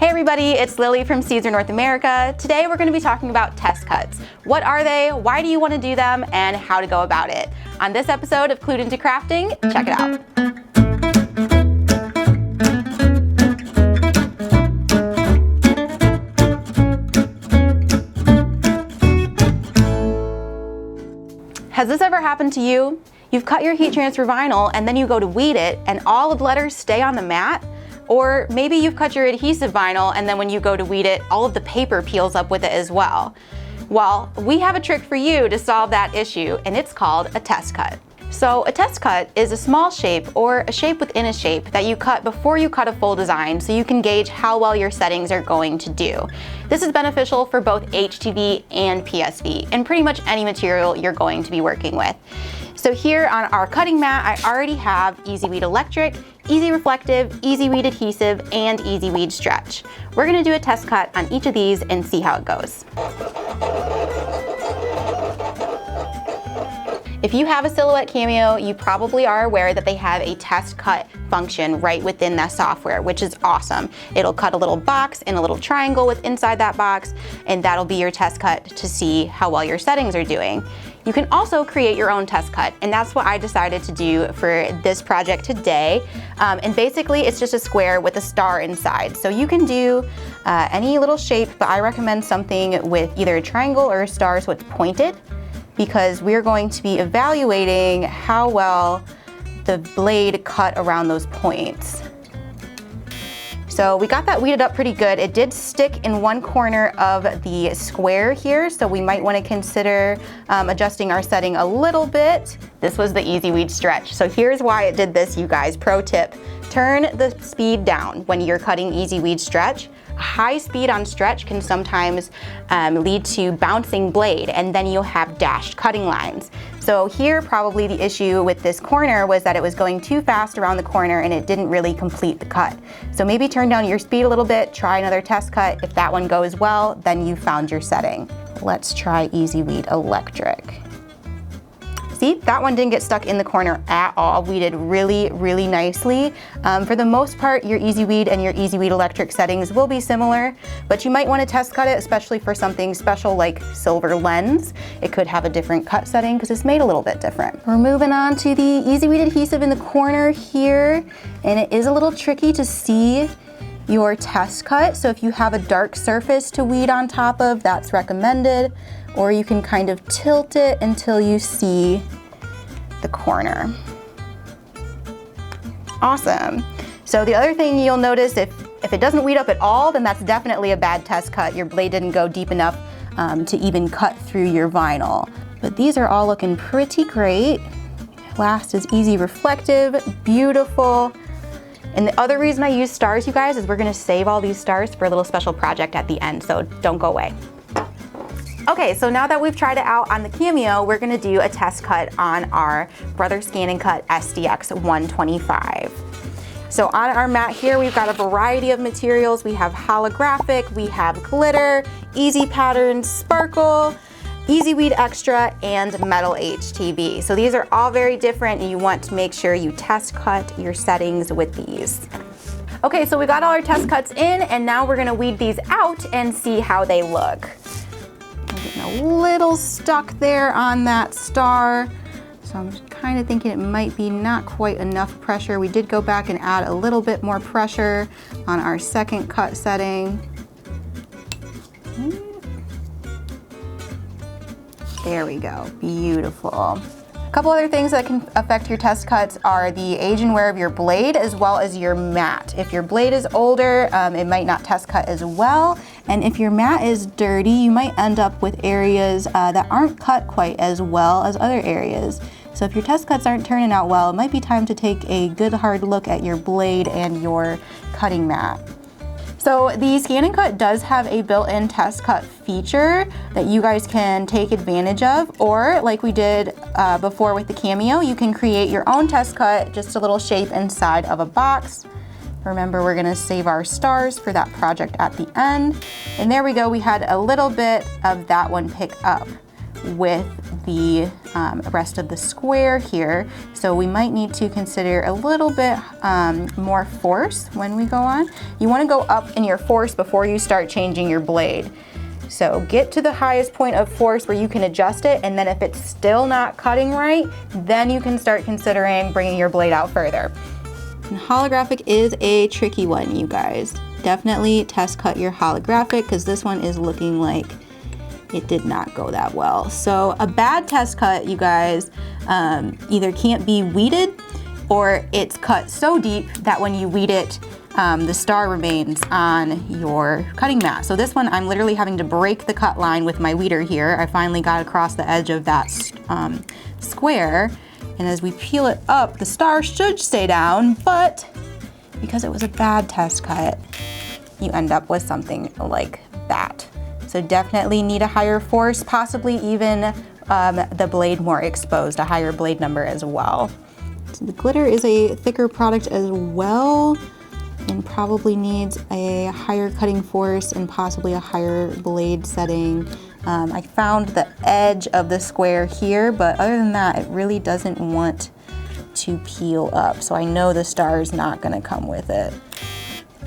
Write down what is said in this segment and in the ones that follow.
Hey everybody, it's Lily from Siser North America. Today we're going to be talking about test cuts. What are they, why do you want to do them, and how to go about it. On this episode of Clued Into Crafting, check it out. Has this ever happened to you? You've cut your heat transfer vinyl and then you go to weed it and all of the letters stay on the mat? Or maybe you've cut your adhesive vinyl and then when you go to weed it, all of the paper peels up with it as well. Well, we have a trick for you to solve that issue, and it's called a test cut. So a test cut is a small shape or a shape within a shape that you cut before you cut a full design so you can gauge how well your settings are going to do. This is beneficial for both HTV and PSV and pretty much any material you're going to be working with. So here on our cutting mat, I already have Easy Weed Electric, Easy Reflective, Easy Weed Adhesive, and Easy Weed Stretch. We're gonna do a test cut on each of these and see how it goes. If you have a Silhouette Cameo, you probably are aware that they have a test cut function right within that software, which is awesome. It'll cut a little box and a little triangle inside that box, and that'll be your test cut to see how well your settings are doing. You can also create your own test cut, and that's what I decided to do for this project today. And basically, it's just a square with a star inside. So you can do any little shape, but I recommend something with either a triangle or a star so it's pointed, because we're going to be evaluating how well the blade cut around those points. So we got that weeded up pretty good. It did stick in one corner of the square here, so we might want to consider adjusting our setting a little bit. This was the Easy Weed Stretch. So here's why it did this, you guys. Pro tip, turn the speed down when you're cutting Easy Weed Stretch. High speed on stretch can sometimes lead to bouncing blade, and then you'll have dashed cutting lines. So here probably the issue with this corner was that it was going too fast around the corner and it didn't really complete the cut. So maybe turn down your speed a little bit, try another test cut. If that one goes well, then you found your setting. Let's try Easy Weed Electric. See, that one didn't get stuck in the corner at all. We did really, really nicely. For the most part, your Easy Weed and your Easy Weed Electric settings will be similar, but you might want to test cut it, especially for something special like silver lens. It could have a different cut setting because it's made a little bit different. We're moving on to the Easy Weed adhesive in the corner here, and it is a little tricky to see your test cut. So if you have a dark surface to weed on top of, that's recommended. Or you can kind of tilt it until you see the corner. Awesome. So the other thing you'll notice, if it doesn't weed up at all, then that's definitely a bad test cut. Your blade didn't go deep enough to even cut through your vinyl. But these are all looking pretty great. Last is Easy Reflective, beautiful. And the other reason I use stars, you guys, is we're gonna save all these stars for a little special project at the end, so don't go away. Okay, so now that we've tried it out on the Cameo, we're gonna do a test cut on our Brother Scan & Cut SDX 125. So on our mat here, we've got a variety of materials. We have holographic, we have glitter, easy patterns, sparkle, Easy Weed Extra, and metal HTV. So these are all very different, and you want to make sure you test cut your settings with these. Okay, so we got all our test cuts in, and now we're gonna weed these out and see how they look. A little stuck there on that star, so I'm kind of thinking it might be not quite enough pressure. We did go back and add a little bit more pressure on our second cut setting. There we go, beautiful. A couple other things that can affect your test cuts are the age and wear of your blade as well as your mat. If your blade is older, it might not test cut as well. And if your mat is dirty, you might end up with areas that aren't cut quite as well as other areas. So if your test cuts aren't turning out well, it might be time to take a good hard look at your blade and your cutting mat. So the Scan & Cut does have a built-in test cut feature that you guys can take advantage of, or like we did before with the Cameo, you can create your own test cut, just a little shape inside of a box. Remember, we're gonna save our stars for that project at the end. And there we go, we had a little bit of that one pick up. with the rest of the square here. So we might need to consider a little bit more force when we go on. You want to go up in your force before you start changing your blade. So get to the highest point of force where you can adjust it, and then if it's still not cutting right, then you can start considering bringing your blade out further. And holographic is a tricky one, you guys. Definitely test cut your holographic, because this one is looking like it did not go that well. So a bad test cut, you guys, either can't be weeded, or it's cut so deep that when you weed it, the star remains on your cutting mat. So this one, I'm literally having to break the cut line with my weeder here. I finally got across the edge of that square. And as we peel it up, the star should stay down, but because it was a bad test cut, you end up with something like that. So definitely need a higher force, possibly even the blade more exposed, a higher blade number as well. So the glitter is a thicker product as well, and probably needs a higher cutting force and possibly a higher blade setting. I found the edge of the square here, but other than that, it really doesn't want to peel up. So I know the star is not gonna come with it.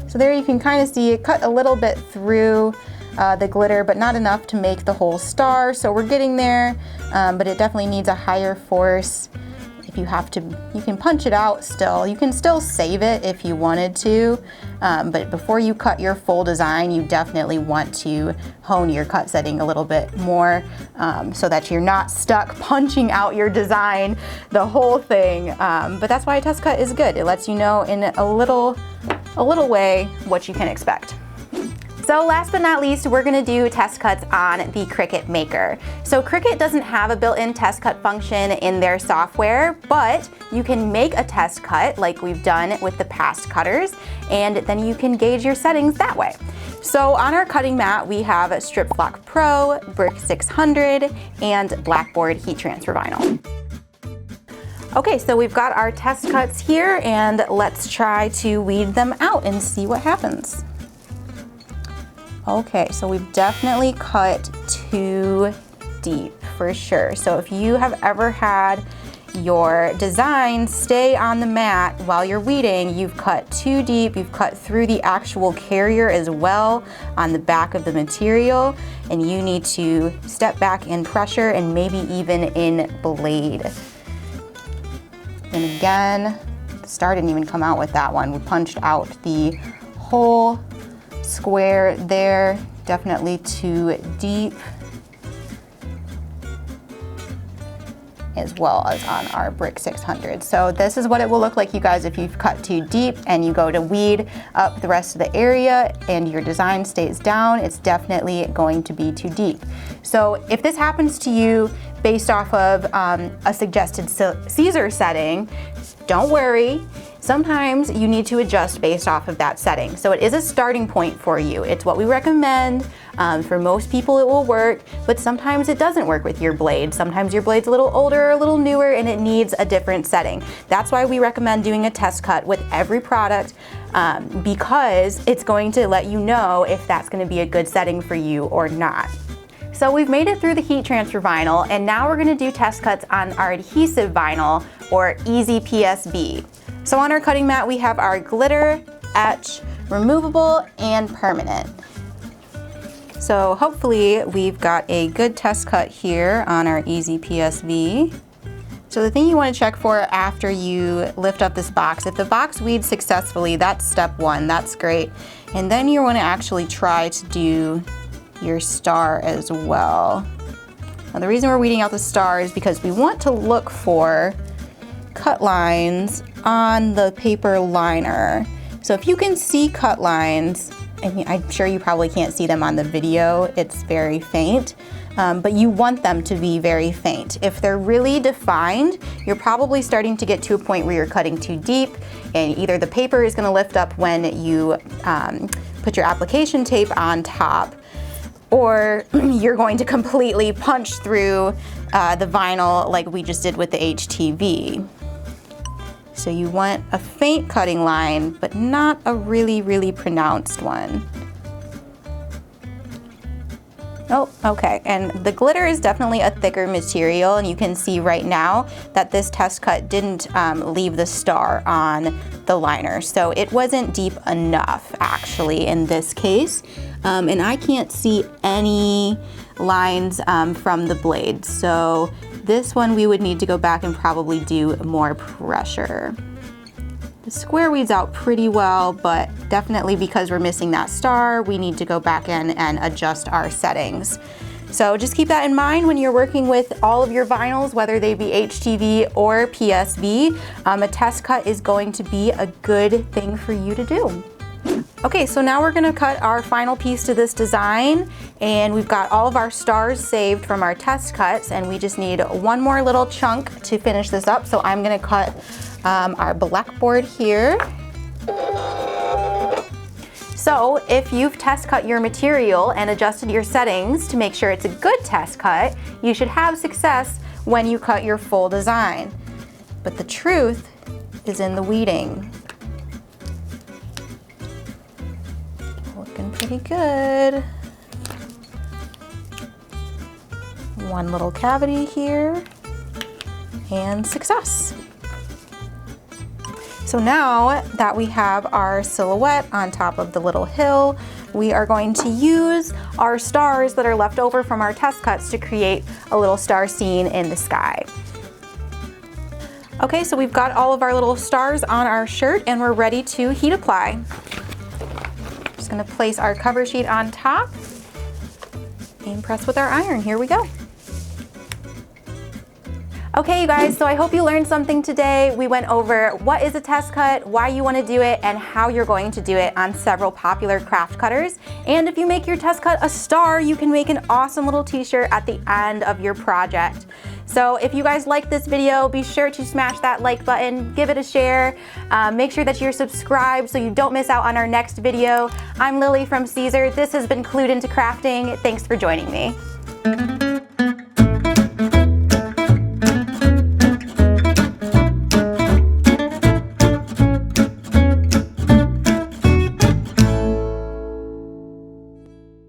So there you can kind of see it cut a little bit through the glitter, but not enough to make the whole star. So we're getting there, but it definitely needs a higher force. If you have to, you can punch it out still. You can still save it if you wanted to, but before you cut your full design, you definitely want to hone your cut setting a little bit more so that you're not stuck punching out your design, the whole thing. But that's why a test cut is good. It lets you know in a little way what you can expect. So last but not least, we're gonna do test cuts on the Cricut Maker. So Cricut doesn't have a built-in test cut function in their software, but you can make a test cut like we've done with the past cutters, and then you can gauge your settings that way. So on our cutting mat, we have Strip Flock Pro, Brick 600, and Blackboard heat transfer vinyl. Okay, so we've got our test cuts here, and let's try to weed them out and see what happens. Okay, so we've definitely cut too deep for sure. So if you have ever had your design stay on the mat while you're weeding, you've cut too deep, you've cut through the actual carrier as well on the back of the material, and you need to step back in pressure and maybe even in blade. And again, the star didn't even come out with that one. We punched out the whole square there, definitely too deep, as well as on our Brick 600. So this is what it will look like, you guys, if you've cut too deep and you go to weed up the rest of the area and your design stays down, it's definitely going to be too deep. So if this happens to you based off of a suggested Siser setting, don't worry. Sometimes you need to adjust based off of that setting. So it is a starting point for you. It's what we recommend. For most people it will work, but sometimes it doesn't work with your blade. Sometimes your blade's a little older or a little newer and it needs a different setting. That's why we recommend doing a test cut with every product, because it's going to let you know if that's going to be a good setting for you or not. So we've made it through the heat transfer vinyl, and now we're going to do test cuts on our adhesive vinyl, or Easy PSB. So on our cutting mat, we have our glitter, etch, removable, and permanent. So hopefully we've got a good test cut here on our Easy PSB. So the thing you want to check for after you lift up this box, if the box weeds successfully, that's step one, that's great. And then you want to actually try to do your star as well. Now the reason we're weeding out the star is because we want to look for cut lines on the paper liner. So if you can see cut lines, I mean, I'm sure you probably can't see them on the video, it's very faint, but you want them to be very faint. If they're really defined, you're probably starting to get to a point where you're cutting too deep, and either the paper is going to lift up when you put your application tape on top, or you're going to completely punch through the vinyl like we just did with the HTV. So you want a faint cutting line, but not a really, really pronounced one. Oh, okay, and the glitter is definitely a thicker material, and you can see right now that this test cut didn't leave the star on the liner, so it wasn't deep enough actually in this case, and I can't see any lines from the blade, so this one we would need to go back and probably do more pressure. The square weeds out pretty well, but definitely because we're missing that star, we need to go back in and adjust our settings. So just keep that in mind when you're working with all of your vinyls, whether they be HTV or PSV. A test cut is going to be a good thing for you to do. Okay, so now we're gonna cut our final piece to this design, and we've got all of our stars saved from our test cuts, and we just need one more little chunk to finish this up. So I'm gonna cut our blackboard here. So if you've test cut your material and adjusted your settings to make sure it's a good test cut, you should have success when you cut your full design. But the truth is in the weeding. Looking pretty good. One little cavity here, and success. So now that we have our silhouette on top of the little hill, we are going to use our stars that are left over from our test cuts to create a little star scene in the sky. Okay, so we've got all of our little stars on our shirt and we're ready to heat apply. Just gonna place our cover sheet on top and press with our iron. Here we go. Okay, you guys, so I hope you learned something today. We went over what is a test cut, why you want to do it, and how you're going to do it on several popular craft cutters. And if you make your test cut a star, you can make an awesome little t-shirt at the end of your project. So if you guys liked this video, be sure to smash that like button, give it a share, make sure that you're subscribed so you don't miss out on our next video. I'm Lily from Siser. This has been Clued Into Crafting. Thanks for joining me.